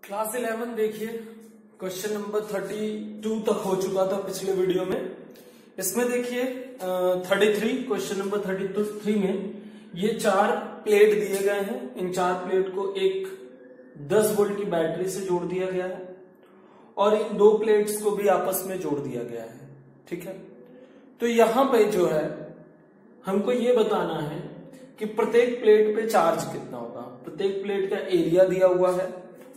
Class 11 देखिए, question number 32 तक हो चुका था पिछले वीडियो में। इसमें देखिए 33 क्वेश्चन नंबर 33 में ये 4 प्लेट दिए गए हैं। इन 4 प्लेट को एक 10 वोल्ट की बैटरी से जोड़ दिया गया है और इन 2 प्लेट्स को भी आपस में जोड़ दिया गया है। ठीक है, तो यहां पे जो है हमको ये बताना है कि प्रत्येक प्लेट पे चार्ज कितना होगा। प्रत्येक प्लेट का एरिया दिया हुआ है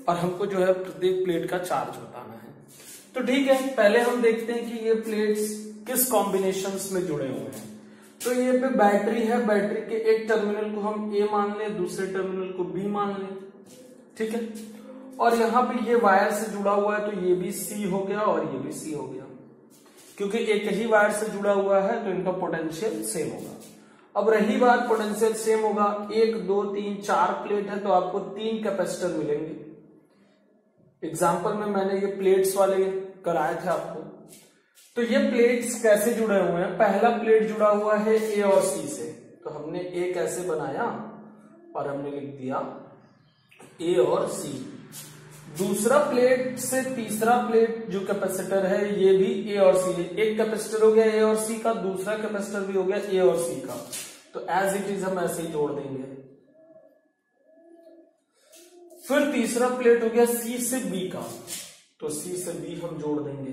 और हमको जो है प्रत्येक प्लेट का चार्ज बताना है। तो ठीक है, पहले हम देखते हैं कि ये प्लेट्स किस कॉम्बिनेशंस में जुड़े हुए हैं। तो ये पे बैटरी है, बैटरी के एक टर्मिनल को हम ए मान लें, दूसरे टर्मिनल को बी मान लें। ठीक है, और यहां पे ये वायर से जुड़ा हुआ है, तो ये भी सी हो गया और ये भी सी हो गया। क्योंकि एक ही वायर से जुड़ा हुआ है तो इनका पोटेंशियल सेम होगा। अब रही बात पोटेंशियल सेम होगा, 1 2 3 4 प्लेट है तो आपको 3 कैपेसिटर मिलेंगे। एग्जाम्पल में मैंने ये प्लेट्स वाले कराए थे आपको। तो ये प्लेट्स कैसे जुड़े हुए हैं? पहला प्लेट जुड़ा हुआ है ए और सी से, तो हमने ए कैसे बनाया और हमने लिख दिया ए और सी। दूसरा प्लेट से तीसरा प्लेट जो कैपेसिटर है ये भी ए और सी है। एक कैपेसिटर हो गया ए और सी का, दूसरा कैपेसिटर भी हो गया ए और सी का। तो एज इट इज हम ऐसे ही जोड़ देंगे। फिर तीसरा प्लेट हो गया सी से बी का, तो सी से बी हम जोड़ देंगे।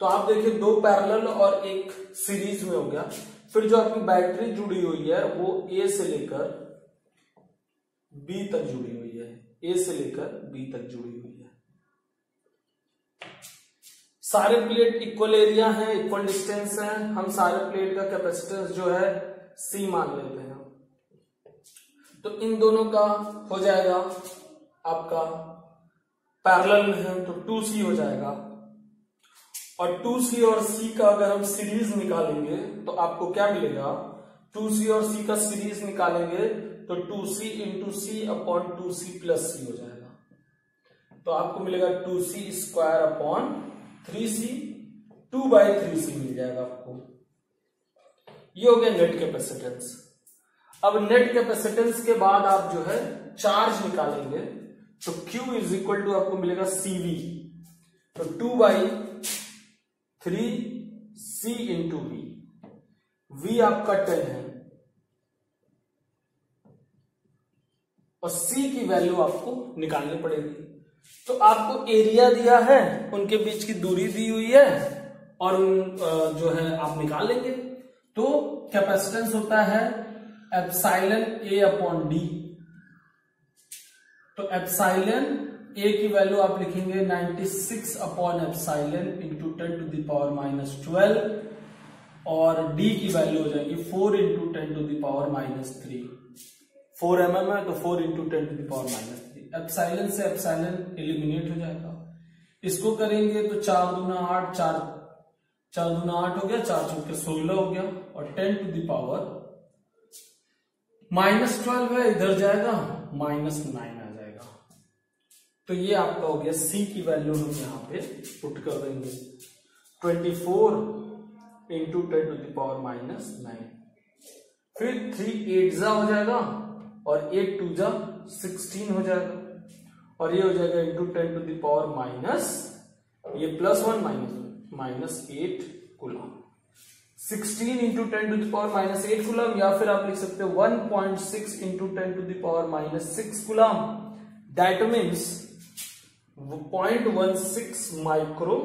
तो आप देखिए 2 पैरेलल और एक सीरीज में हो गया। फिर जो आपकी बैटरी जुड़ी हुई है वो ए से लेकर बी तक जुड़ी हुई है, ए से लेकर बी तक जुड़ी हुई है। सारे प्लेट इक्वल एरिया है, इक्वल डिस्टेंस है। हम सारे प्लेट का कैपेसिटेंस जो है सी मान लेते हैं। तो इन दोनों का हो जाएगा आपका पैरेलल में है तो 2C हो जाएगा। और 2C और C का अगर हम सीरीज निकालेंगे तो आपको क्या मिलेगा? 2C और C का सीरीज निकालेंगे तो 2C into C upon 2C plus C हो जाएगा। तो आपको मिलेगा 2C square upon 3C, 2/3C मिल जाएगा आपको। ये हो गया नेट कैपेसिटेंस। अब नेट कैपेसिटेंस के बाद आप जो है चार्ज निकालेंगे तो Q इज इक्वल टू आपको मिलेगा CV, तो 2/3C इंटू V आपका 10 है और C की वैल्यू आपको निकालनी पड़ेगी। तो आपको एरिया दिया है, उनके बीच की दूरी दी हुई है और जो है आप निकाल लेंगे। तो कैपेसिटेंस होता है एप्सिलॉन A अपॉन डी। तो एप्सिलॉन A की वैल्यू आप लिखेंगे 96 upon epsilon into 10 to the power minus 12 और D की वैल्यू हो जाएगी 4 into 10 to the power minus 3। 4 mm है तो 4 into 10 to the power minus 3। Epsilon से एप्सिलॉन एलिमिनेट हो जाएगा। इसको करेंगे तो 4 दूना 8, 4 दूना 8 हो गया, 4 चौके 16 हो गया और 10 टू द पावर माइनस 12 है, इधर जाएगा माइनस 9 आ जाएगा। तो ये आपका हो गया C की वैल्यू हम यहाँ पे पुट कर देंगे 24 into 10 to the power minus 9। फिर 3 8 जा हो जाएगा और 8 2 जा 16 हो जाएगा और ये हो जाएगा into 10 to the power minus, ये +1 minus 8 coulomb. 16 into 10 to the power minus 8 coulomb, या फिर आप लिख सकते हो 1.6 into 10 to the power minus 6 coulomb. That means 0.16 micro.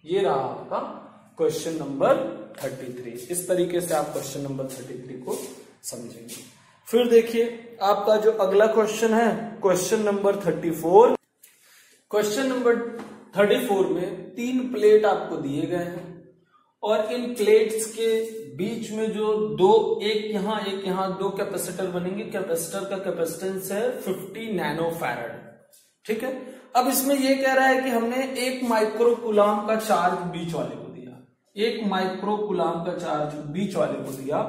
ये रहा आपका क्वेश्चन नंबर 33। इस तरीके से आप क्वेश्चन नंबर 33 को समझेंगे। फिर देखिए आपका जो अगला क्वेश्चन है क्वेश्चन नंबर 34। क्वेश्चन नंबर 34 में 3 प्लेट आपको दिए गए हैं और इन प्लेट्स के बीच में जो एक यहाँ 2 कैपेसिटर बनेंगे। कैपेसिटर का कैपेसिटेंस है 50 नैनो फैराड। ठीक है, अब इसमें ये कह रहा है कि हमने 1 माइक्रो कूलम का चार्ज बीच वाले को दिया, 1 माइक्रो कूलम का चार्ज बीच वाले को दिया।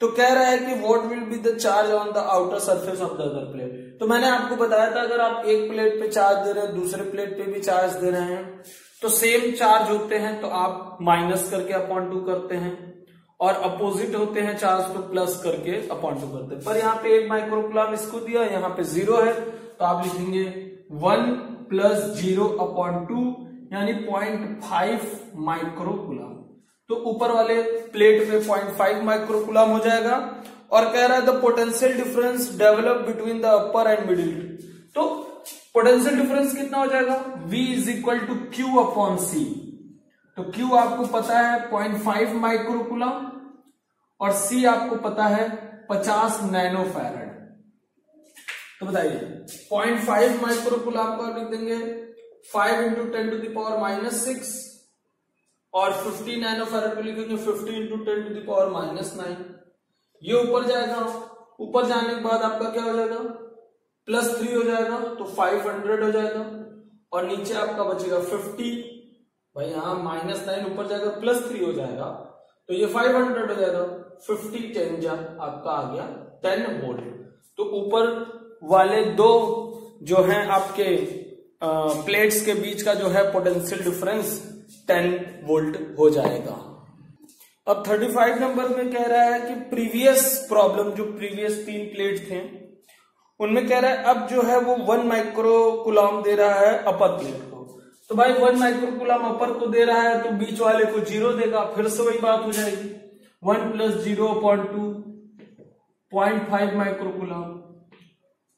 तो कह रहा है कि what will be the charge on the outer surface of the other plate. तो मैंने आपको बताया था अगर आप एक प्लेट पे चार्ज दे रहे हैं, दूसरे प्लेट पे भी चार्ज दे रहे हैं तो सेम चार्ज होते हैं तो आप माइनस करके अपॉन 2 करते हैं और अपोजिट होते हैं चार्ज तो प्लस करके अपॉन 2 करते हैं। पर यहाँ पे 1 माइक्रो कूलम इसको दिया, यहाँ पे 0 है तो आप लिखेंगे 1 + 0/2 यानी 0.5 माइक्रोकुलम। तो ऊपर वाले प्लेट पे 0.5 माइक्रोकुलम हो जाएगा और कह रहा है the potential difference develop between the upper and middle. तो पोटेंशियल डिफरेंस कितना हो जाएगा, V = Q/C। तो Q आपको पता है 0.5 माइक्रोकुलम और C आपको पता है 50 नैनोफैरड। तो बताइए 0.5 माइक्रोकुलम को लिख देंगे 5 × 10⁻⁻6 और 50 नैनोफैरड को लिखेंगे 50 × 10⁻⁹। ये ऊपर जाएगा, ऊपर जाने के बाद आपका क्या हो जाएगा +3 हो जाएगा तो 500 हो जाएगा और नीचे आपका बचेगा 50। भाई यहाँ -9 ऊपर जाएगा +3 हो जाएगा तो ये 500 हो जाएगा। 50 10 जा आपका आ गया 10 वोल्ट। तो ऊपर वाले दो जो हैं आपके प्लेट्स के बीच का जो है पोटेंशियल डिफरेंस 10 वोल्ट हो जाएगा। अब 35 नंबर में कह रहा है कि प्रीवियस प्रॉब्लम, जो प्रीवियस 3 प्लेट थे उनमें कह रहा है अब जो है वो 1 माइक्रोकुलम दे रहा है अपर प्लेट को। तो भाई 1 माइक्रोकुलम अपर को दे रहा है तो बीच वाले को 0 देगा, फिर से वही बात हो जाएगी 1 + 0/2 0.5 माइक्रोकुलम।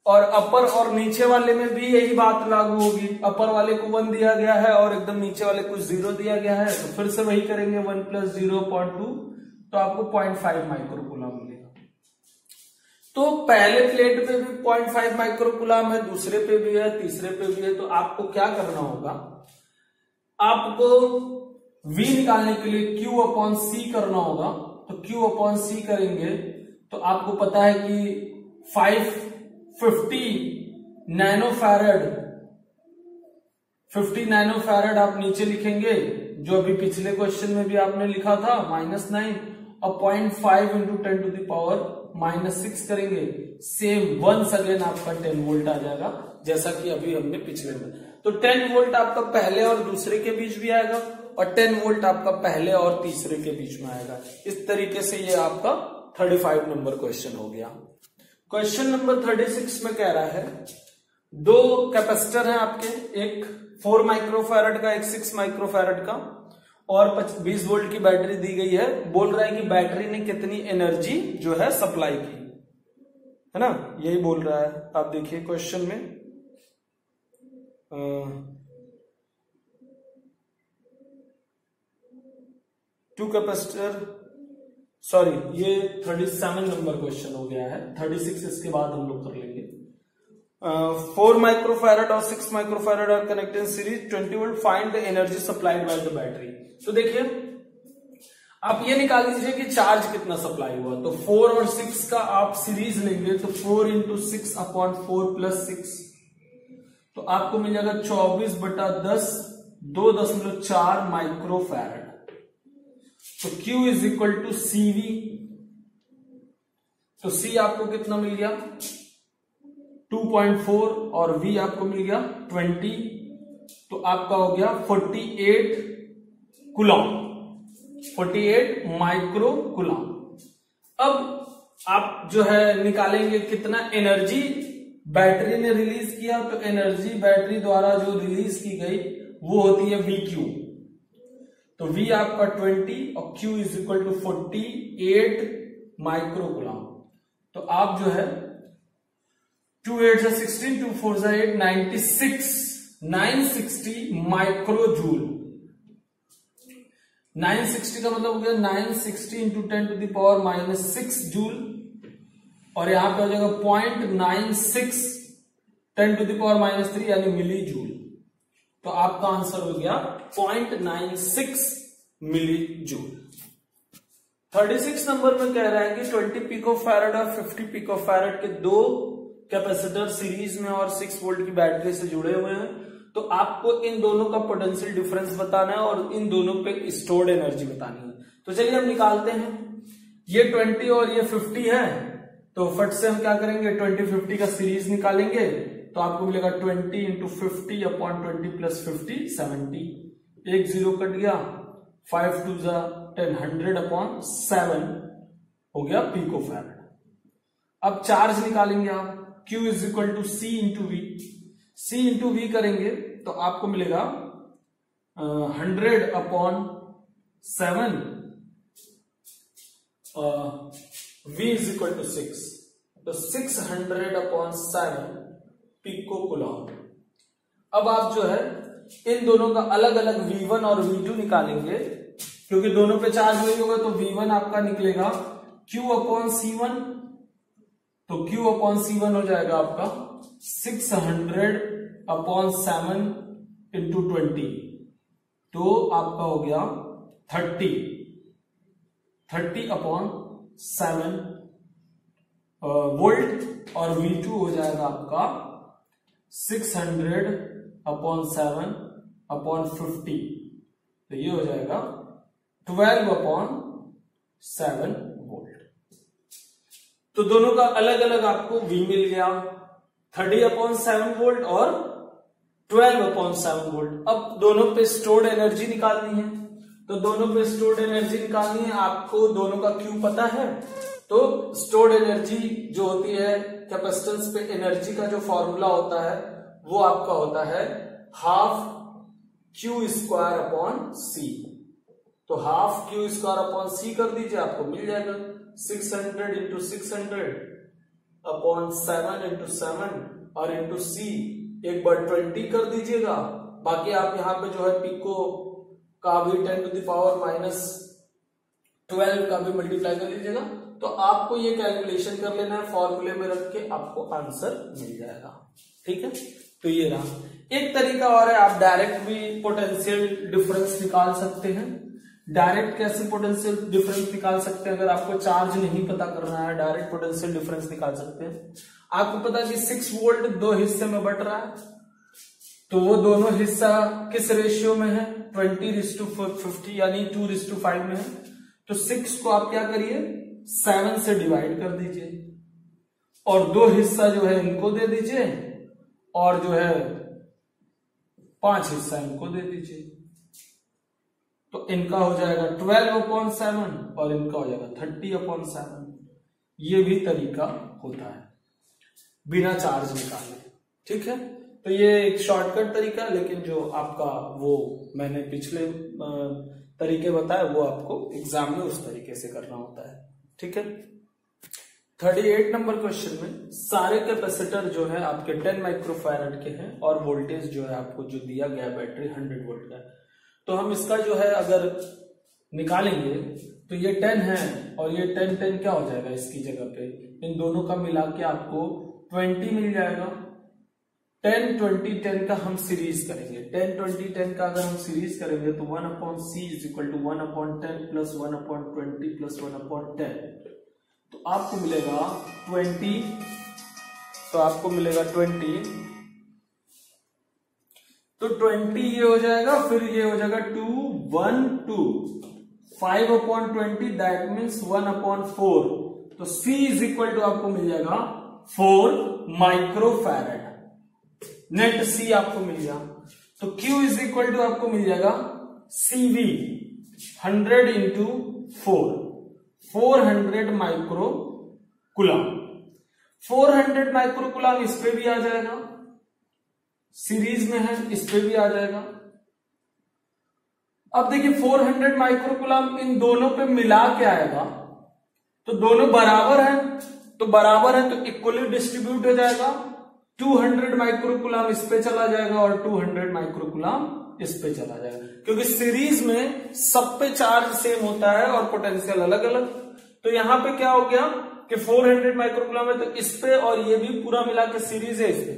और अपर और नीचे वाले में भी यही बात लागू होगी, अपर वाले को 1 दिया गया है और एकदम नीचे वाले को 0 दिया गया है तो फिर से वही करेंगे 1 + 0/2 तो आपको 0.5 माइक्रोकुलम मिलेगा। तो पहले प्लेट पे भी 0.5 माइक्रोकुलम है, दूसरे पे भी है, तीसरे पे भी है। तो आपको क्या करना होगा, आपको V निकालने के लिए Q/C करना होगा। तो Q/C करेंगे तो आपको पता है कि 50 नैनोफैरड आप नीचे लिखेंगे जो अभी पिछले क्वेश्चन में भी आपने लिखा था -9 और 0.5 × 10⁻⁻6 करेंगे सेम वंस अगेन आपका 10 वोल्ट आ जाएगा जैसा कि अभी हमने पिछले में। तो 10 वोल्ट आपका पहले और दूसरे के बीच भी आएगा और 10 वोल्ट आपका पहले और तीसरे के बीच में आएगा। इस तरीके से ये आपका 35 नंबर क्वेश्चन हो गया। क्वेश्चन नंबर 36 में कह रहा है 2 कैपेसिटर हैं आपके, एक 4 माइक्रोफैरड का, एक 6 माइक्रोफैरड का और 20 वोल्ट की बैटरी दी गई है। बोल रहा है कि बैटरी ने कितनी एनर्जी जो है सप्लाई की, है ना, यही बोल रहा है। आप देखिए क्वेश्चन में 2 कैपेसिटर, सॉरी ये 37 नंबर क्वेश्चन हो गया है, 36 इसके बाद हम लोग कर लेंगे। 4 माइक्रोफैरड और 6 microfarad are connected in series 20 volt, find the energy supplied by the battery. तो देखिए आप ये निकाल लीजिए कि चार्ज कितना सप्लाई हुआ। तो 4 और 6 का आप सीरीज लेंगे तो 4 × 6/4 + 6 तो आपको मिल जाएगा 24/10 2.4 माइक्रोफैरड। तो Q = CV। तो C आपको कितना मिल गया 2.4 और V आपको मिल गया 20। तो आपका हो गया 48 कूलम, 48 माइक्रोकुलम। अब आप जो है निकालेंगे कितना एनर्जी बैटरी ने रिलीज किया। तो एनर्जी बैटरी द्वारा जो रिलीज की गई वो होती है VQ। तो V आपका 20 और Q = 48 माइक्रोकुलम। तो आप जो है 2 8 16 2 4 8 960 माइक्रोजूल। 960 का मतलब हो गया 960 × 10⁻⁻6 जूल और यहां पे हो जाएगा 0.96 10⁻³ यानी मिली जूल। तो आपका आंसर हो गया 0.96 मिली जूल। 36 नंबर में कह रहा है कि 20 पिकोफैरड और 50 पिकोफैरड के 2 कैपेसिटर सीरीज में और 6 वोल्ट की बैटरी से जुड़े हुए हैं। तो आपको इन दोनों का पोटेंशियल डिफरेंस बताना है और इन दोनों पे स्टोर्ड एनर्जी बतानी है। तो चलिए हम निकालते हैं। ये 20 और ये 50 है तो फट से हम क्या करेंगे 20-50 का सीरीज निकालेंगे। तो आपको मिलेगा 20 × 50/20 + 50 70। 1 0 कट गया, 5 2 10 100/7 हो गया पिकोफैरड। अब चार्ज निकालेंगे आप Q is equal to C into V. C into V करेंगे तो आपको मिलेगा 100/7 V इज इक्वल टू 6, तो 600/7 पिको कूलम्ब। अब आप जो है इन दोनों का अलग अलग V1 और V2 निकालेंगे, क्योंकि दोनों पे चार्ज नहीं होगा, तो V1 आपका निकलेगा Q/C1, तो Q/C1 हो जाएगा आपका 600/7 इंटू 20, तो आपका हो गया 30/7 वोल्ट, और V2 हो जाएगा आपका 600/7/50, तो ये हो जाएगा 12/7 वोल्ट। तो दोनों का अलग अलग आपको V मिल गया, 30/7 वोल्ट और 12/7 वोल्ट। अब दोनों पे स्टोर्ड एनर्जी निकालनी है, तो दोनों पे स्टोर्ड एनर्जी निकालनी है। आपको दोनों का Q पता है, तो स्टोर्ड एनर्जी जो होती है कैपेसिटेंस पे एनर्जी का जो फॉर्मूला होता है वो आपका होता है 12Q²/C। तो 12Q²/C कर दीजिए, आपको मिल जाएगा 600 इंटू 600/7 इंटू 7 और इंटू C 1/20 कर दीजिएगा। बाकी आप यहाँ पे जो है पिको का भी 10⁻⁻12 का भी मल्टीप्लाई कर लीजिएगा। तो आपको ये कैलकुलेशन कर लेना है, फॉर्मूले में रख के आपको आंसर मिल जाएगा। ठीक है, तो ये रहा। एक तरीका और है, आप डायरेक्ट भी पोटेंशियल डिफरेंस निकाल सकते हैं। डायरेक्ट कैसे पोटेंशियल डिफरेंस निकाल सकते हैं? अगर आपको चार्ज नहीं पता करना है, डायरेक्ट पोटेंशियल डिफरेंस निकाल सकते हैं। आपको पता है कि 6 वोल्ट 2 हिस्से में बट रहा है, तो वो दोनों हिस्सा किस रेशियो में है? 20:50 यानी 2:5 में है। तो 6 को आप क्या करिए, 7 से डिवाइड कर दीजिए, और 2 हिस्सा जो है इनको दे दीजिए, और जो है 5 हिस्सा इनको दे दीजिए। तो इनका हो जाएगा 12/7 और इनका हो जाएगा 30/7। ये भी तरीका होता है बिना चार्ज निकाले। ठीक है, तो ये एक शॉर्टकट तरीका, लेकिन जो आपका वो मैंने पिछले तरीके बताए वो आपको एग्जाम में उस तरीके से करना होता है। ठीक है, 38 नंबर क्वेश्चन में सारे कैपेसिटर जो है आपके 10 माइक्रोफैराड के हैं, और वोल्टेज जो है आपको जो दिया गया बैटरी 100 वोल्ट का है। तो हम इसका जो है अगर निकालेंगे तो ये 10 है, और ये 10 क्या हो जाएगा इसकी जगह पे, इन दोनों का मिला के आपको 20 मिल जाएगा। 10 20 10 का हम सीरीज करेंगे, 10 20 10 का अगर हम सीरीज करेंगे तो 1/C is equal to 1/10 plus 1/20 plus 1/10, तो आपको मिलेगा 20, तो आपको मिलेगा 20, तो 20 ये हो जाएगा, फिर ये हो जाएगा 2 1 2 5/20 दैट मीन्स 1/4, तो C इज इक्वल टू आपको मिल जाएगा 4 माइक्रोफैराड। नेट C आपको मिल गया, तो Q इज इक्वल टू आपको मिल जाएगा CV 100 into 400 micro coulomb. 400 micro coulomb इस पे भी आ जाएगा, सीरीज में है इस पे भी आ जाएगा। अब देखिए 400 माइक्रो कूलम इन दोनों पे मिला के आएगा, तो दोनों बराबर है, तो बराबर है तो इक्वली डिस्ट्रीब्यूट हो जाएगा। 200 माइक्रो कूलम इस पे चला जाएगा और 200 माइक्रो कूलम इस पे चला जाएगा, क्योंकि सीरीज में सब पे चार्ज सेम होता है और पोटेंशियल अलग अलग। तो यहां पे क्या हो गया कि 400 माइक्रो कूलम है, तो इस पे और ये भी पूरा मिला के सीरीज है इस पे,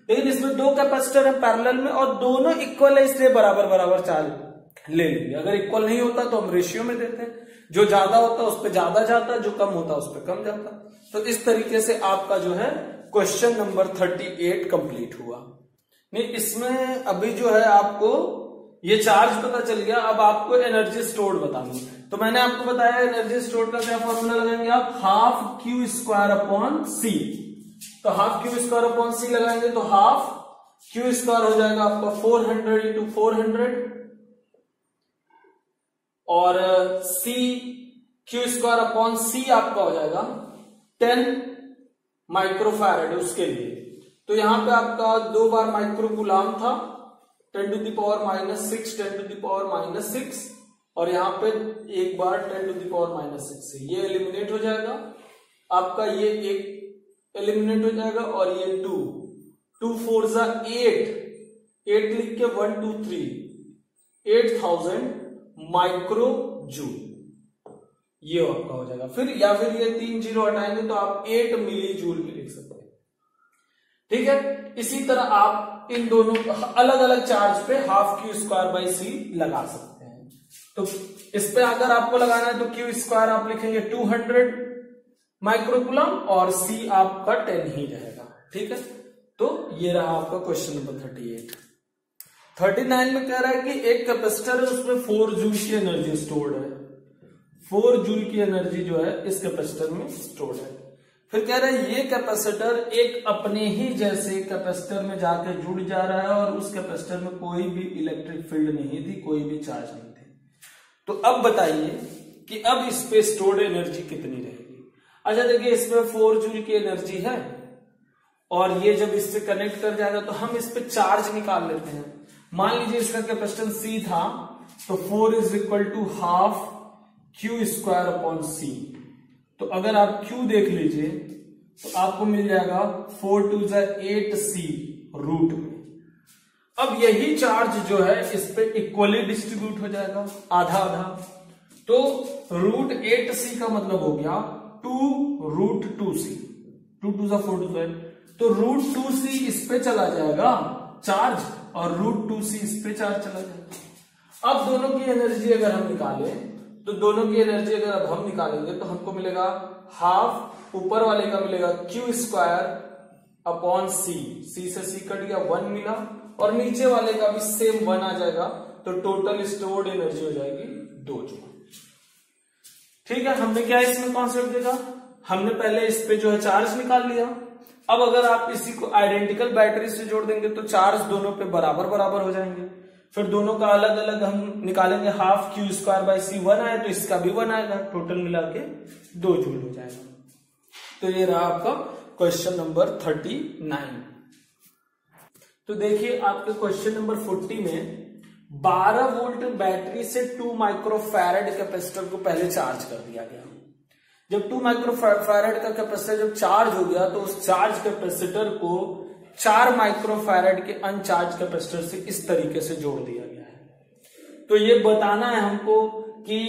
लेकिन इसमें 2 कैपेसिटर है पैरेलल में और दोनों इक्वल है, इसलिए बराबर बराबर चार्ज ले लेंगे। अगर इक्वल नहीं होता तो हम रेशियो में देते हैं, जो ज्यादा होता है उस पर ज्यादा जाता है, जो कम होता है उस पर कम जाता है। तो इस तरीके से आपका जो है क्वेश्चन नंबर 38 कंप्लीट हुआ। नहीं, इसमें अभी जो है आपको ये चार्ज पता चल गया, अब आपको एनर्जी स्टोर्ड बतानी है। तो मैंने आपको बताया एनर्जी स्टोर्ड का क्या फॉर्मूला लगाएंगे आप, 12Q²/C। तो 12Q²/C लगाएंगे तो 12Q² हो जाएगा आपका 400 इंटू 400, और C Q²/C आपका हो जाएगा 10 माइक्रोफैरेड उसके लिए। तो यहां पे आपका 2 बार माइक्रो कूलाम था, 10 to the power -6, 10 to the power -6, और यहाँ पे एक बार 10 to the power -6 है। ये एलिमिनेट हो जाएगा आपका, ये एक एलिमिनेट हो जाएगा और ये 2 4 जा 8 लिख के 1 2 3 8000 माइक्रो जूल, ये आपका हो जाएगा। फिर या फिर ये 3 जीरो हटाएंगे तो आप 8 मिली जूल भी लिख सकते हैं। ठीक है, इसी तरह आप इन दोनों अलग अलग चार्ज पे हाफ क्यू स्क्वायर बाई सी लगा सकते हैं। तो इस पे अगर आपको लगाना है तो क्यू स्क्वायर आप लिखेंगे 200 माइक्रोकूलम और सी आपका 10 ही रहेगा। ठीक है, तो ये रहा आपका क्वेश्चन नंबर 38। 39 में कह रहा है कि एक कैपेसिटर है, उसमें 4 जूल की एनर्जी स्टोर्ड है। 4 जूल की एनर्जी जो है इस कैपेसिटर में स्टोर्ड है। फिर कह रहा है ये कैपेसिटर एक अपने ही जैसे कैपेसिटर में जाकर जुड़ जा रहा है और उस कैपेसिटर में कोई भी इलेक्ट्रिक फील्ड नहीं थी, कोई भी चार्ज नहीं थे। तो अब बताइए कि अब इस पे स्टोर्ड एनर्जी कितनी रहेगी। अच्छा देखिए, इसमें 4 जूल की एनर्जी है और ये जब इससे कनेक्ट कर जाएगा तो हम इस पे चार्ज निकाल लेते हैं। मान लीजिए इसका कैपेसिटेंस C था, तो 4 = half q square upon C. तो अगर आप Q देख लीजिए तो आपको मिल जाएगा 4 2 जा 8C रूट में। अब यही चार्ज जो है इस पे इक्वली डिस्ट्रीब्यूट हो जाएगा, आधा आधा। तो रूट 8C का मतलब हो गया 2 रूट 2C, 2 2 जा 4 2 तो रूट 2C इस पे चला जाएगा चार्ज और रूट 2C इस पे चार्ज चला जाएगा। अब दोनों की एनर्जी अगर हम निकालें तो दोनों की एनर्जी अगर अब हम निकालेंगे तो हमको मिलेगा हाफ, ऊपर वाले का मिलेगा क्यू स्क्वायर अपॉन सी, सी से सी कट गया 1 मिला, और नीचे वाले का भी सेम 1 आ जाएगा। तो टोटल स्टोर्ड एनर्जी हो जाएगी 2 जूल। ठीक है, हमने क्या इसमें कॉन्सेप्ट देखा, हमने पहले इस पे जो है चार्ज निकाल लिया। अब अगर आप इसी को आइडेंटिकल बैटरी से जोड़ देंगे तो चार्ज दोनों पे बराबर बराबर हो जाएंगे। फिर दोनों का अलग अलग हम निकालेंगे, हाफ क्यू स्क्वायर बाई सी 1 आया तो इसका भी 1 आएगा, टोटल मिला के 2 जूल हो जाएगा। तो ये रहा आपका क्वेश्चन नंबर 39। तो देखिए आपके क्वेश्चन नंबर 40 में 12 वोल्ट बैटरी से 2 माइक्रोफैरेड कैपेसिटर को पहले चार्ज कर दिया गया। जब 2 माइक्रोफैरेड का कैपेसिटर जब चार्ज हो गया तो उस चार्ज कैपेसिटर को 4 माइक्रोफैरेड के अनचार्ज कैपेसिटर से इस तरीके से जोड़ दिया गया है। तो ये बताना है हमको कि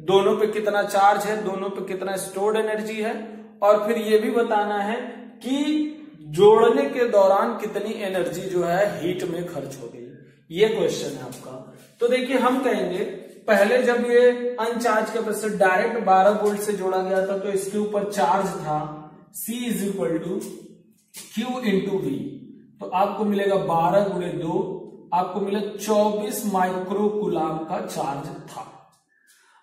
दोनों पे कितना चार्ज है, दोनों पे कितना स्टोर्ड एनर्जी है, और फिर ये भी बताना है कि जोड़ने के दौरान कितनी एनर्जी जो है हीट में खर्च हो गई। ये क्वेश्चन है आपका। तो देखिए हम कहेंगे पहले जब ये अनचार्ज कैपेसिटर डायरेक्ट 12 वोल्ट से जोड़ा गया था तो इसके ऊपर चार्ज था C = Q × V। तो आपको मिलेगा 12 × 2, आपको मिला 24 माइक्रो कूलाम का चार्ज था।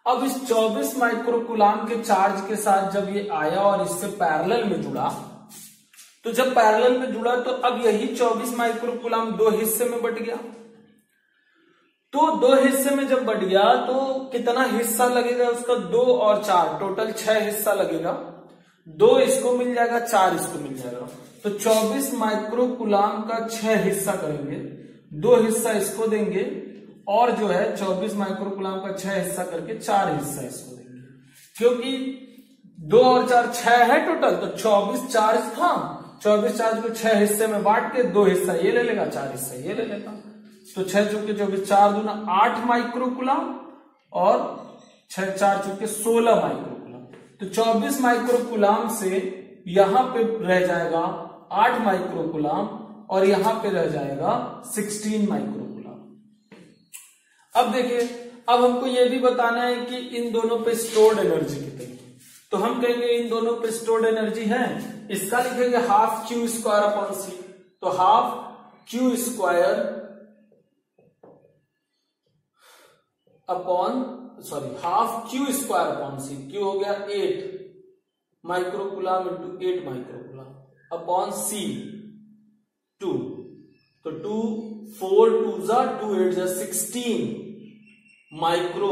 अब इस 24 माइक्रो कूलाम के चार्ज के साथ जब ये आया और इससे पैरेलल में जुड़ा, तो जब पैरेलल में जुड़ा तो अब यही 24 माइक्रो कूलाम 2 हिस्से में बट गया। तो 2 हिस्से में जब बढ़ गया तो कितना हिस्सा लगेगा उसका, 2 और 4 टोटल 6 हिस्सा लगेगा। 2 इसको मिल जाएगा, 4 इसको मिल जाएगा। तो 24 माइक्रो कूलाम का 6 हिस्सा करेंगे, 2 हिस्सा इसको देंगे और जो है 24 माइक्रो कूलाम का 6 हिस्सा करके 4 हिस्सा इसको देंगे, क्योंकि 2 और 4 6 है टोटल। तो 24 चार्ज था, 24 चार्ज को 6 हिस्से में बांट के 2 हिस्सा ये ले लेगा, 4 हिस्सा ये ले लेगा। तो 6 चुके 24, 4 दूना 8 माइक्रो कूलाम और 6 4 चुके 16 माइक्रो कूलाम। तो 24 माइक्रो कूलाम से यहां पे रह जाएगा 8 माइक्रो कूलाम और यहां पे रह जाएगा 16 माइक्रो कूलाम। अब देखिए, अब हमको यह भी बताना है कि इन दोनों पे स्टोर्ड एनर्जी कितनी है। तो हम कहेंगे इन दोनों पे स्टोर्ड एनर्जी है, इसका लिखेंगे half q square upon C. तो half q square half q square upon C. Q हो गया 8 micro coulomb into 8 micro coulomb upon C 2। तो 2 4 2 जा 2 8 जा 16 माइक्रो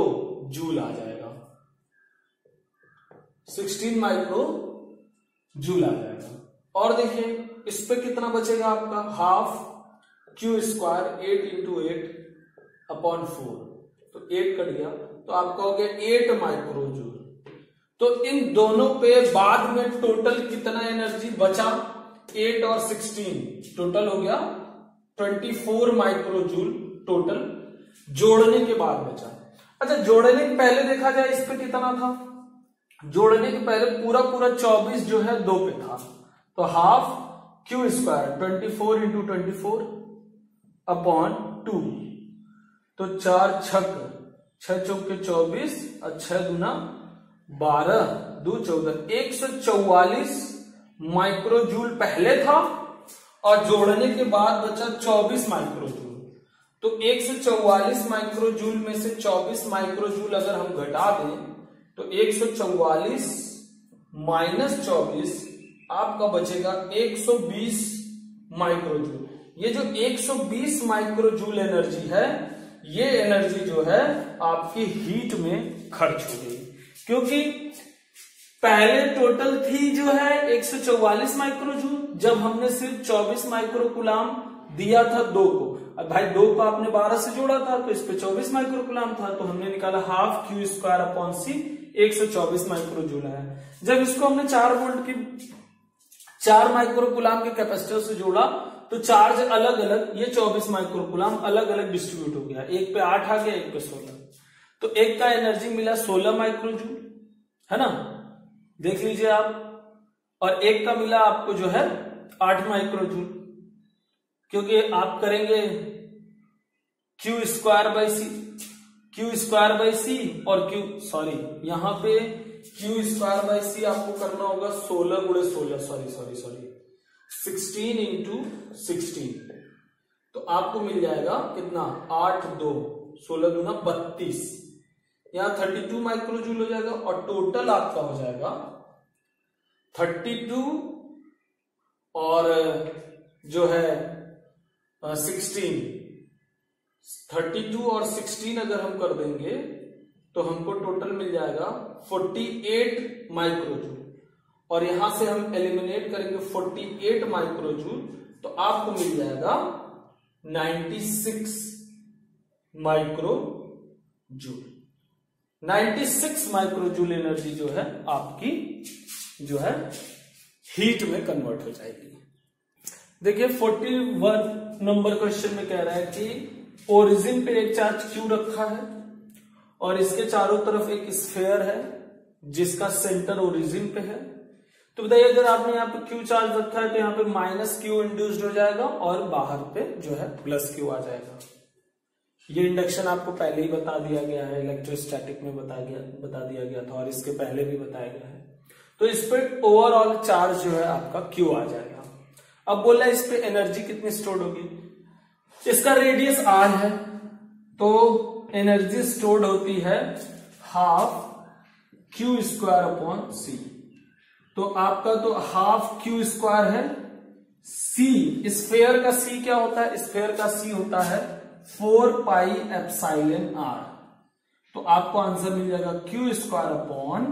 जूल आ जाएगा, 16 माइक्रो जूल आ जाएगा। और देखिए इस पे कितना बचेगा आपका, हाफ क्यू स्क्वायर 8 इंटू 8/4, तो 8 कट गया तो आपका हो गया 8 माइक्रो जूल। तो इन दोनों पे बाद में टोटल कितना एनर्जी बचा, 8 और 16, टोटल हो गया 24 माइक्रो जूल टोटल जोड़ने के बाद बचा। अच्छा जोड़ने के पहले देखा जाए इस पे कितना था, जोड़ने के पहले पूरा 24 जो है 2 पे था, तो हाफ क्यू स्क्वायर 24 इंटू 24/2, तो 4 छक 6 चौके 24 और 6 गुना 12 2 14, 144 माइक्रो जूल पहले था और जोड़ने के बाद बचा 24 माइक्रो जूल। तो 144 माइक्रो जूल में से 24 माइक्रो जूल अगर हम घटा दें तो 144 माइनस 24 आपका बचेगा 120 माइक्रो जूल। ये जो 120 माइक्रो जूल एनर्जी है, ये एनर्जी जो है आपकी हीट में खर्च हो गई, क्योंकि पहले टोटल थी जो है 144 माइक्रो जूल, जब हमने सिर्फ 24 माइक्रो कूलाम दिया था 2 को। अब भाई 2 को आपने 12 से जोड़ा था तो इस पे 24 माइक्रो कूलाम था, तो हमने निकाला हाफ क्यू स्क्वायर अपॉन सी, 124 माइक्रो जूल है। जब इसको हमने 4 वोल्ट की 4 माइक्रो कूलाम के कैपेसिटर से जोड़ा तो चार्ज अलग अलग, ये 24 माइक्रो कूलाम अलग अलग डिस्ट्रीब्यूट हो गया, एक पे 8 आ गया, एक पे 16, तो एक का एनर्जी मिला 16 माइक्रो जूल, है ना, देख लीजिए आप, और एक का मिला आपको जो है 8 माइक्रो जूल, क्योंकि आप करेंगे क्यू स्क्वायर बाई सी और यहां पे क्यू स्क्वायर बाई सी आपको करना होगा 16 गुणे 16 सॉरी 16 इंटू 16, तो आपको मिल जाएगा कितना 8 2 16 गुना 32, यहां 32 माइक्रो जूल हो जाएगा और टोटल आपका हो जाएगा 32 और जो है 16, 32 और 16 अगर हम कर देंगे तो हमको टोटल मिल जाएगा 48 माइक्रो जूल, और यहां से हम एलिमिनेट करेंगे 48 माइक्रो जूल तो आपको मिल जाएगा 96 micro joule. 96 micro joule energy जो है आपकी जो है हीट में कन्वर्ट हो जाएगी। देखिए 41 नंबर क्वेश्चन में कह रहा है कि ओरिजिन पे एक चार्ज क्यू रखा है और इसके चारों तरफ एक स्फेयर है जिसका सेंटर ओरिजिन पे है। तो बताइए अगर आपने यहाँ पे क्यू चार्ज रखा है तो यहाँ पे माइनस क्यू इंड्यूस्ड हो जाएगा और बाहर पे जो है प्लस क्यू आ जाएगा। ये इंडक्शन आपको पहले ही बता दिया गया है, इलेक्ट्रोस्टैटिक में बता दिया गया था और इसके पहले भी बताया गया है। तो इस पे ओवरऑल चार्ज जो है आपका क्यू आ जाएगा। अब बोला इस पे एनर्जी कितनी स्टोर्ड होगी, इसका रेडियस आर है तो एनर्जी स्टोर्ड होती है half q square upon C. तो आपका तो हाफ क्यू स्क्वायर है, सी स्फेयर का सी क्या होता है, स्फेयर का सी होता है 4 पाई एप्सिलॉन आर। तो आपको आंसर मिल जाएगा Q square upon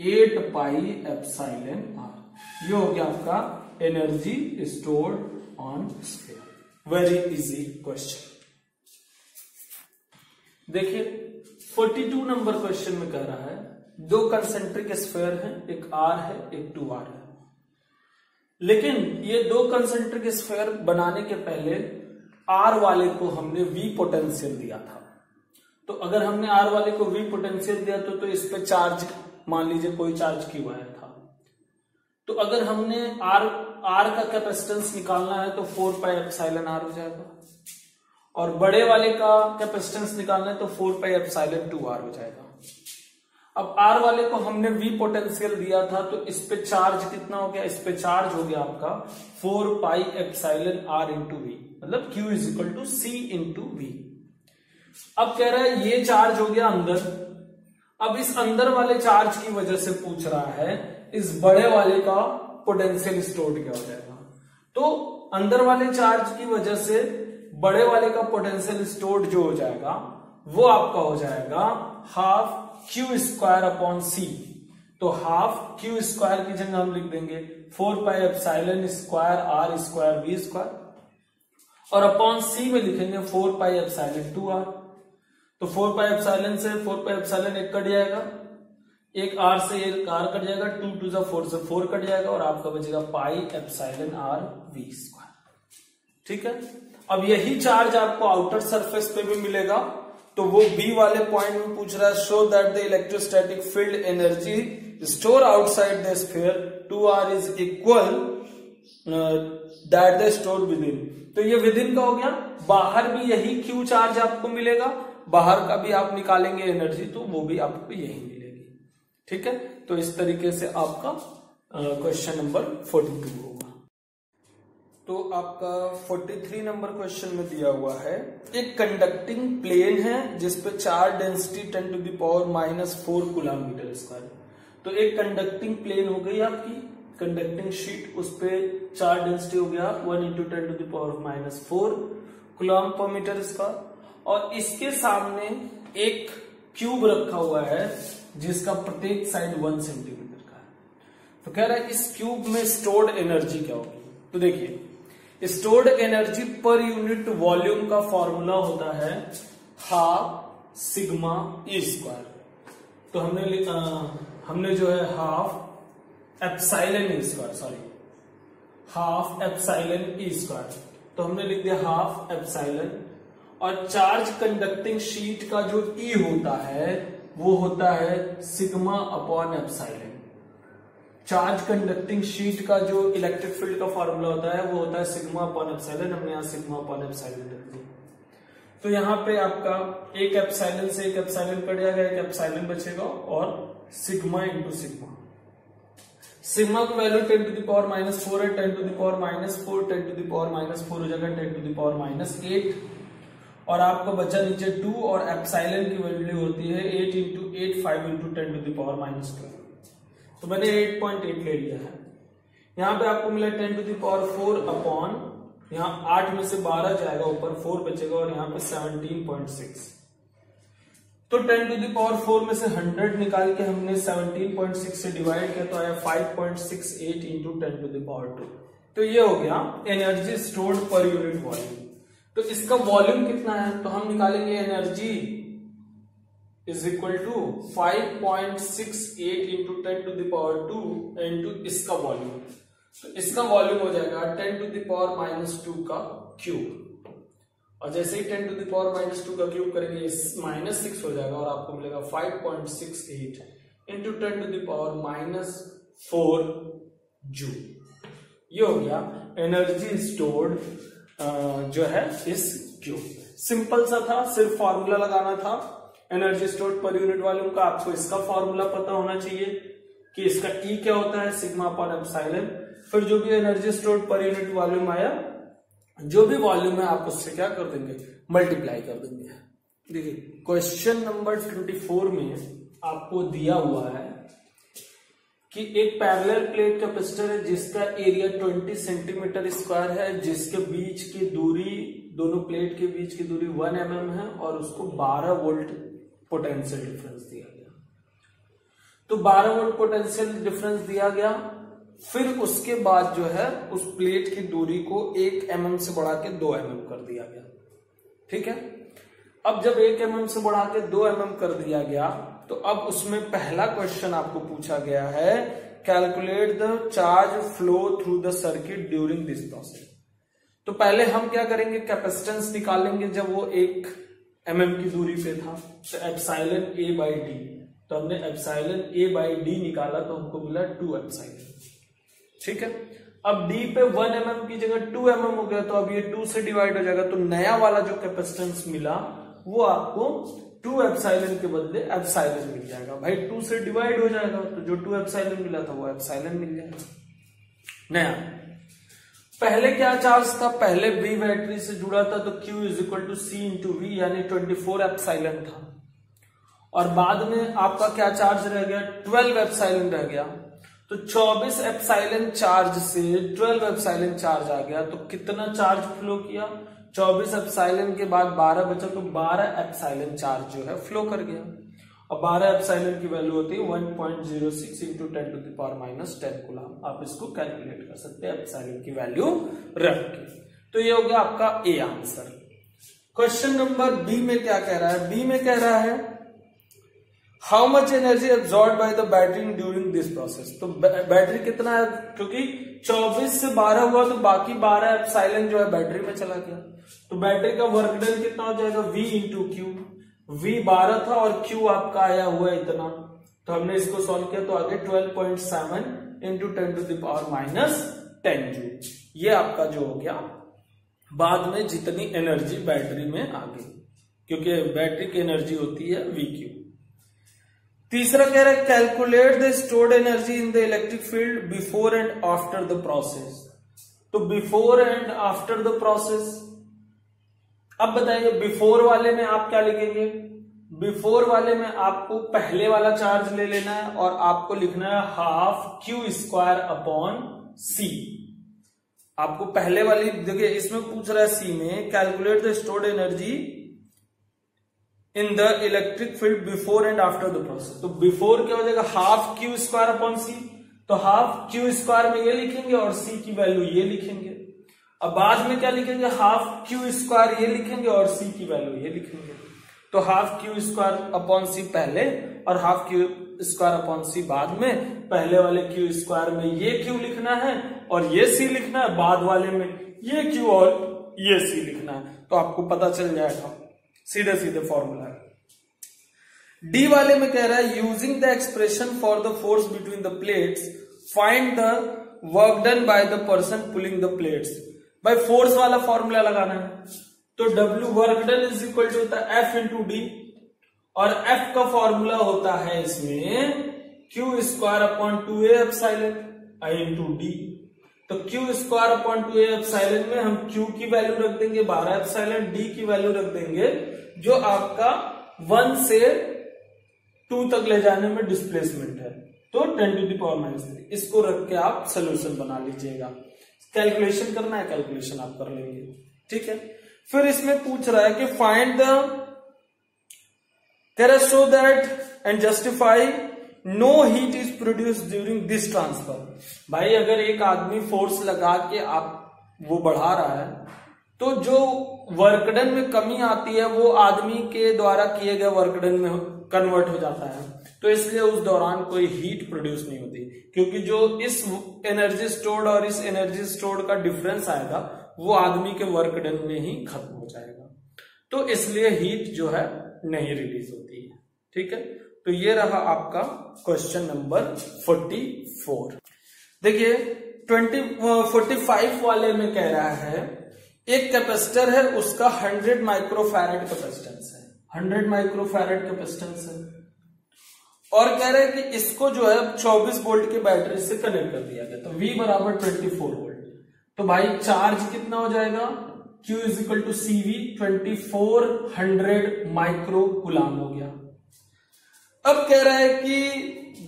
8 pi epsilon R. ये हो गया आपका energy stored on sphere. Very easy question. देखिए 42 नंबर क्वेश्चन में कह रहा है दो कंसेंट्रिक स्फेयर हैं, एक आर है एक 2r है, लेकिन ये दो कंसेंट्रिक स्फेयर बनाने के पहले आर वाले को हमने V पोटेंशियल दिया था। तो अगर हमने आर वाले को V पोटेंशियल दिया तो इस पे चार्ज मान लीजिए कोई चार्ज क्यू आया था। तो अगर हमने आर का कैपेसिटेंस निकालना है तो 4 पाई एप्सिलॉन आर हो जाएगा, और बड़े वाले का कैपेसिटेंस निकालना है तो 4 पाई एप्सिलॉन 2r हो जाएगा। अब आर वाले को हमने V पोटेंशियल दिया था तो इस पे चार्ज कितना हो गया, इस पे चार्ज हो गया आपका 4 pi epsilon r into V, मतलब Q is equal to C into V. अब कह रहा है ये चार्ज हो गया अंदर। अब इस अंदर वाले चार्ज की वजह से पूछ रहा है इस बड़े वाले का पोटेंशियल स्टोर्ड क्या हो जाएगा। तो अंदर वाले चार्ज की वजह से बड़े वाले का पोटेंशियल स्टोर्ड जो हो जाएगा वो आपका हो जाएगा half q square upon C. तो हाफ क्यू स्क्वायर की जगह हम लिख देंगे 4 pi epsilon square R square V square, और अपॉन सी में लिखेंगे 4 पाई एप्सिलॉन 2r। तो 4 पाई एप्सिलॉन से 4 पाई एप्सिलॉन एक कट जाएगा, एक आर से एक आर कट जाएगा, 2 2 जा 4 से 4 कट जाएगा, और आपका बचेगा pi epsilon R V square. ठीक है, अब यही चार्ज आपको आउटर सरफेस पे भी मिलेगा, तो वो बी वाले पॉइंट में पूछ रहा है, show that the electrostatic field energy store outside the sphere 2r is equal that the store with in. तो ये विद इन का हो गया, बाहर भी यही क्यू चार्ज आपको मिलेगा, बाहर का भी आप निकालेंगे एनर्जी तो वो भी आपको यही मिलेगी। ठीक है, तो इस तरीके से आपका क्वेश्चन नंबर 42 होगा। तो आपका 43 नंबर क्वेश्चन में दिया हुआ है, एक कंडक्टिंग प्लेन है जिसपे charge density 10 to the power -4 coulomb metre square. तो एक कंडक्टिंग प्लेन हो गई आपकी कंडक्टिंग शीट, उस पे चार्ज डेंसिटी हो गया 1 × 10 टू द पावर -4 कूलम पर मीटर स्क्वायर, और इसके सामने एक क्यूब रखा हुआ है जिसका प्रत्येक साइड 1 सेंटीमीटर का है। तो कह रहा है इस क्यूब में स्टोर्ड एनर्जी क्या होगी। तो देखिए, स्टोर्ड एनर्जी पर यूनिट वॉल्यूम का फॉर्मूला होता है हाफ सिग्मा ई स्क्वायर। तो हमने जो है half epsilon E square, half epsilon E square, तो हमने लिख दिया हाफ एप्सिलॉन, और चार्ज कंडक्टिंग शीट का जो ई होता है वो होता है sigma upon epsilon. Charge conducting sheet का जो इलेक्ट्रिक फील्ड का फॉर्मूला होता है वो होता है सिग्मा अपॉन एप्सिलॉन, हमने यहाँ सिग्मा अपॉन एप्सिलॉन रख दिया। तो यहाँ पे आपका एक एप्सिलॉन से एक एप्सिलॉन कट जाएगा, एक एप्सिलॉन बचेगा, और सिग्मा इंटू सिग्मा, सिग्मा की वैल्यू 10 टू द पावर -4 है, 10 to the power -4 10 to the power -4 हो जाएगा 10 टू द पावर -8, और आपका बचा नीचे 2, और एप्सिलॉन की वैल्यू होती है 8 × 8 5 × 10 टू द पावर -12। तो मैंने 8.8 ले लिया है। यहाँ पे आपको मिला 10 टू द पावर 4 अपॉन, यहाँ 8 में से 12 जाएगा, ऊपर 4 बचेगा, और यहाँ पे 17.6। तो 10 टू द पावर 4 में से 100 निकाल के हमने 17.6 से डिवाइड किया, तो आया 5.68 × 10 टू द पावर 2। तो ये हो गया energy stored per unit volume. तो इसका वॉल्यूम कितना है, तो हम निकालेंगे energy is equal to 5.68 × 10 to the power 2 into इसका वॉल्यूम। तो इसका वॉल्यूम हो जाएगा 10 टू द पावर -2 का क्यूब, और जैसे ही 10 टू द पावर -2 का क्यूब करेंगे -6 हो जाएगा, और आपको मिलेगा 5.68 × 10 टू द पावर -4 जूल। ये हो गया एनर्जी स्टोर्ड जो है इस क्यूब। सिंपल सा था, सिर्फ फॉर्मूला लगाना था energy stored per unit volume का। आपको इसका फॉर्मूला पता होना चाहिए कि इसका ई क्या होता है, सिग्मा अपॉन एप्सिलॉन। फिर जो भी energy stored per unit volume आया, जो भी वॉल्यूम है आप उससे क्या कर देंगे, मल्टीप्लाई कर देंगे। देखिए क्वेश्चन नंबर 24 में आपको दिया हुआ है कि एक पैरेलल प्लेट कैपेसिटर है जिसका एरिया 20 सेंटीमीटर स्क्वायर है, जिसके बीच की दूरी, दोनों प्लेट के बीच की दूरी 1 mm है, और उसको 12 वोल्ट पोटेंशियल डिफरेंस दिया गया। तो 12 वोल्ट पोटेंशियल डिफरेंस दिया गया, फिर उसके बाद जो है उस प्लेट की दूरी को 1 mm से बढ़ा के 2 mm कर दिया गया। ठीक है, अब जब 1 mm से बढ़ा के 2 mm कर दिया गया, तो अब उसमें पहला क्वेश्चन आपको पूछा गया है, calculate the charge flow through the circuit during this process. तो पहले हम क्या करेंगे, कैपेसिटेंस निकालेंगे जब वो 1 mm की दूरी पे था, तो एप्सिलॉन A/d, तो हमने एप्सिलॉन A/d निकाला, तो हमको मिला 2 एप्सिलॉन। ठीक है, अब d पे 1 mm की जगह 2 mm हो गया, तो अब ये 2 से डिवाइड हो जाएगा, तो नया वाला जो कैपेसिटेंस मिला वो आपको 2 एप्सिलॉन के बदले एप्सिलॉन मिल जाएगा। भाई 2 से डिवाइड हो जाएगा, तो जो 2 एप्सिलॉन मिला था वो एप्सिलॉन मिल जाएगा नया। पहले क्या चार्ज था, पहले V बैटरी से जुड़ा था, तो Q = C × V, यानी 24 एप्सिलॉन था, और बाद में आपका क्या चार्ज रह गया, 12 एप्सिलॉन रह गया। तो 24 एप्सिलॉन चार्ज से 12 एप्सिलॉन चार्ज आ गया, तो कितना चार्ज फ्लो किया, 24 एप्सिलॉन के बाद 12 बचा, तो 12 एप्सिलॉन चार्ज जो है फ्लो कर गया। और 12 एप्सिलॉन की वैल्यू होती है 1.06 into 10 to the power minus 10 coulomb. आप इसको कैलकुलेट कर सकते हैं एप्सिलॉन की वैल्यू रख के। तो ये हो गया आपका A answer. Question number B में क्या कह रहा है? बी में कह रहा है how much energy absorb by the battery during this process. तो बैटरी कितना है, क्योंकि 24 से 12 हुआ तो बाकी 12 एप्सिलॉन जो है बैटरी में चला गया। तो बैटरी का वर्क डन कितना हो जाएगा? V into Q. V 12 था और Q आपका आया हुआ है इतना, तो हमने इसको सॉल्व किया तो आगे 12.7 into 10 to the power minus 10 joule. ये आपका जो हो गया बाद में जितनी एनर्जी बैटरी में आ गई, क्योंकि बैटरी की एनर्जी होती है VQ। तीसरा कह रहा है calculate the stored energy in the electric field before and after the process. तो before and after the process, अब बताइए बिफोर वाले में आप क्या लिखेंगे? बिफोर वाले में आपको पहले वाला चार्ज ले लेना है और आपको लिखना है हाफ क्यू स्क्वायर अपॉन सी। आपको पहले वाली देखिए इसमें पूछ रहा है सी में calculate the stored energy in the electric field before and after the process. तो बिफोर क्या हो जाएगा? Half q square upon C. तो हाफ क्यू स्क्वायर में ये लिखेंगे और सी की वैल्यू ये लिखेंगे। अब बाद में क्या लिखेंगे? हाफ क्यू स्क्वायर ये लिखेंगे और सी की वैल्यू ये लिखेंगे। तो हाफ क्यू स्क्वायर अपॉन सी पहले और हाफ क्यू स्क्वायर अपॉन सी बाद में। पहले वाले क्यू स्क्वायर में ये क्यू लिखना है और ये सी लिखना है, बाद वाले में ये क्यू और ये सी लिखना है। तो आपको पता चल जाएगा, सीधे सीधे फॉर्मूला है। डी वाले में कह रहा है using the expression for the force between the plates find the work done by the person pulling the plates. भाई फोर्स वाला फॉर्मूला लगाना है, तो W work done is equal to होता है F इंटू डी, और F का formula होता है इसमें Q square upon 2A epsilon I into D. तो Q square upon 2A epsilon में हम Q की वैल्यू रख देंगे 12 एप्सिलॉन, D की वैल्यू रख देंगे जो आपका 1 से 2 तक ले जाने में डिस्प्लेसमेंट है, तो 10 टू द पावर माइनस 3। इसको रख के आप सोल्यूशन बना लीजिएगा। कैलकुलेशन करना है, कैलकुलेशन आप कर लेंगे, ठीक है। फिर इसमें पूछ रहा है कि find the so that and justify no heat is produce during this transfer. भाई अगर एक आदमी फोर्स लगा के आप वो बढ़ा रहा है तो जो वर्कडन में कमी आती है वो आदमी के द्वारा किए गए वर्कडन में कन्वर्ट हो जाता है, तो इसलिए उस दौरान कोई हीट प्रोड्यूस नहीं होती, क्योंकि जो इस एनर्जी स्टोर्ड और इस एनर्जी स्टोर्ड का डिफरेंस आएगा वो आदमी के वर्कडन में ही खत्म हो जाएगा, तो इसलिए हीट जो है नहीं रिलीज होती है, ठीक है। तो ये रहा आपका क्वेश्चन नंबर 44। देखिए 45 वाले में कह रहा है एक कैपेसिटर है, उसका 100 माइक्रोफैरेड कैपेसिटेंस है, 100 माइक्रोफैरेड कैपेसिटेंस है, और कह रहे हैं कि इसको जो है 24 वोल्ट की बैटरी से कनेक्ट कर दिया गया, तो V बराबर 24 वोल्ट। तो भाई चार्ज कितना हो जाएगा? Q is equal to CV 2400 micro coulomb हो गया। अब कह रहा है कि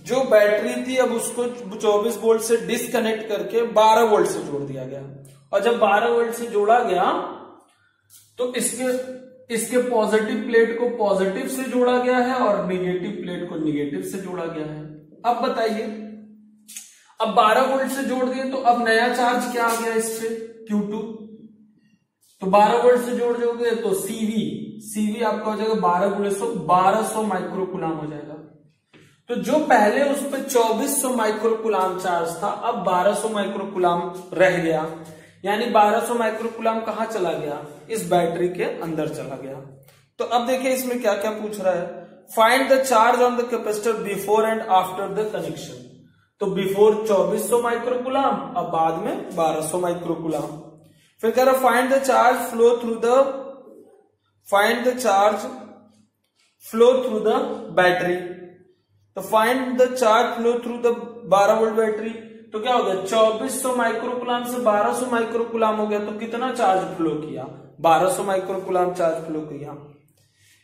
जो बैटरी थी अब उसको 24 वोल्ट से डिस्कनेक्ट करके 12 वोल्ट से जोड़ दिया गया, और जब 12 वोल्ट से जोड़ा गया तो इसके पॉजिटिव प्लेट को पॉजिटिव से जोड़ा गया है और निगेटिव प्लेट को निगेटिव से जोड़ा गया है। अब बताइए, अब 12 वोल्ट से जोड़ दिए तो अब नया चार्ज क्या आ गया इस पे? Q2। तो 12 वोल्ट से जोड़ दोगे तो CV आपका हो जाएगा 12 गुणे 100 1200 माइक्रो कूलाम हो जाएगा। तो जो पहले उस पर 2400 माइक्रो कूलाम चार्ज था अब 1200 माइक्रो कूलाम रह गया, यानी 1200 माइक्रो कूलाम कहां चला गया? इस बैटरी के अंदर चला गया। तो अब देखिए इसमें क्या क्या पूछ रहा है, find the charge on the capacitor before and after the connection. तो बिफोर 2400 माइक्रो कूलाम, अब बाद में 1200 माइक्रो कूलाम। फिर कह रहा find the charge flow through the battery. तो find the charge flow through the 12 volt battery, तो क्या हो गया? 2400 माइक्रो कूलाम से 1200 माइक्रो कूलाम हो गया, तो कितना चार्ज फ्लो किया? 1200 माइक्रो कूलाम चार्ज फ्लो किया।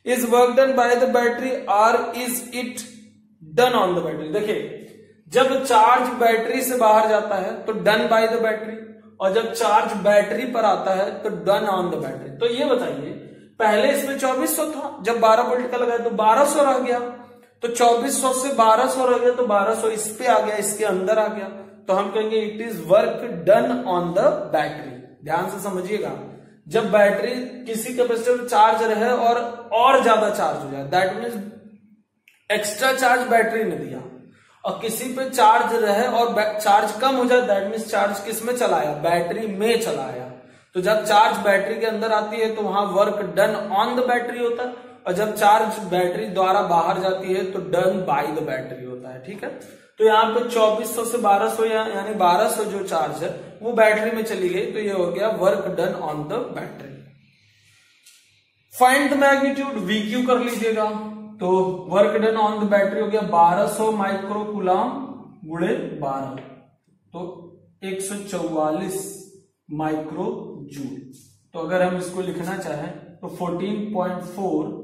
Is work done by the battery और is it done on the battery. देखिए जब चार्ज बैटरी से बाहर जाता है तो डन बाय द बैटरी, और जब चार्ज बैटरी पर आता है तो डन ऑन द बैटरी। तो ये बताइए पहले इसमें 2400 था, जब 12 वोल्ट का लगाया तो 1200 रह गया, तो 2400 से 1200 रह गया, तो 1200 इस पे आ गया, इसके अंदर आ गया, तो हम कहेंगे it is work done on the battery. ध्यान से समझिएगा, जब बैटरी किसी कैपेसिटर चार्ज रहे और ज्यादा चार्ज हो जाए, that means extra charge battery ने दिया, और किसी पे चार्ज रहे और चार्ज कम हो जाए, दैट मीन्स चार्ज किस में चलाया, बैटरी में चलाया। तो जब चार्ज बैटरी के अंदर आती है तो वहां work done on the battery होता है, और जब चार्ज बैटरी द्वारा बाहर जाती है तो डन बाय द बैटरी होता है। ठीक है, तो यहाँ पे 2400 से 1200 यानी 1200 जो चार्ज है वो बैटरी में चली गई, तो ये हो गया work done on the battery. Find the magnitude, VQ कर लीजिएगा, तो work done on the battery हो गया 1200 माइक्रो कूलम गुणे 12, तो 144 माइक्रो जूल। तो अगर हम इसको लिखना चाहें तो 14.4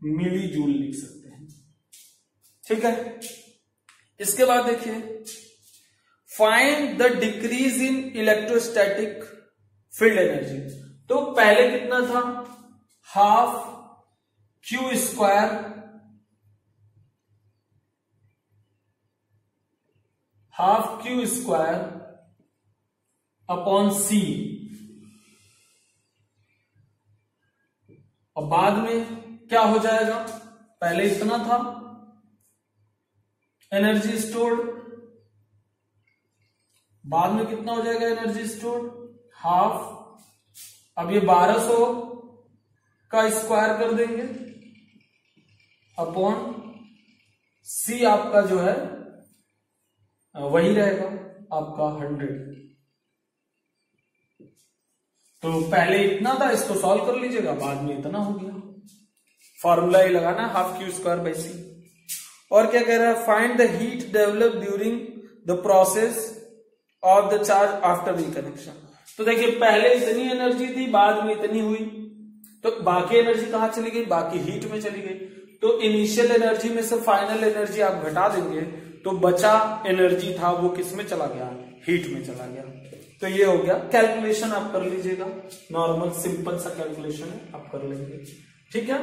मिली जूल लिख सकते हैं। ठीक है, इसके बाद देखिए find the decrease in electrostatic field energy. तो पहले कितना था, हाफ क्यू स्क्वायर अपॉन सी, और बाद में क्या हो जाएगा, पहले इतना था एनर्जी स्टोर्ड, बाद में कितना हो जाएगा एनर्जी स्टोर्ड, हाफ। अब ये 1200 का स्क्वायर कर देंगे अपॉन सी, आपका जो है वही रहेगा आपका 100। तो पहले इतना था, इसको सॉल्व कर लीजिएगा, बाद में इतना हो गया। फॉर्मूला ही लगाना, हाफ क्यू स्क्वायर बाई सी। और क्या कह रहा है, find the heat develop during the process of the charge after reconnection. तो देखिए पहले इतनी एनर्जी थी, बाद में इतनी हुई, तो बाकी एनर्जी कहां चली गई, बाकी हीट में चली गई। तो इनिशियल एनर्जी में से फाइनल एनर्जी आप घटा देंगे, तो बचा एनर्जी था वो किस में चला गया, हीट में चला गया। तो ये हो गया, कैलकुलेशन आप कर लीजिएगा, नॉर्मल सिंपल सा कैलकुलेशन है, आप कर लेंगे। ठीक है।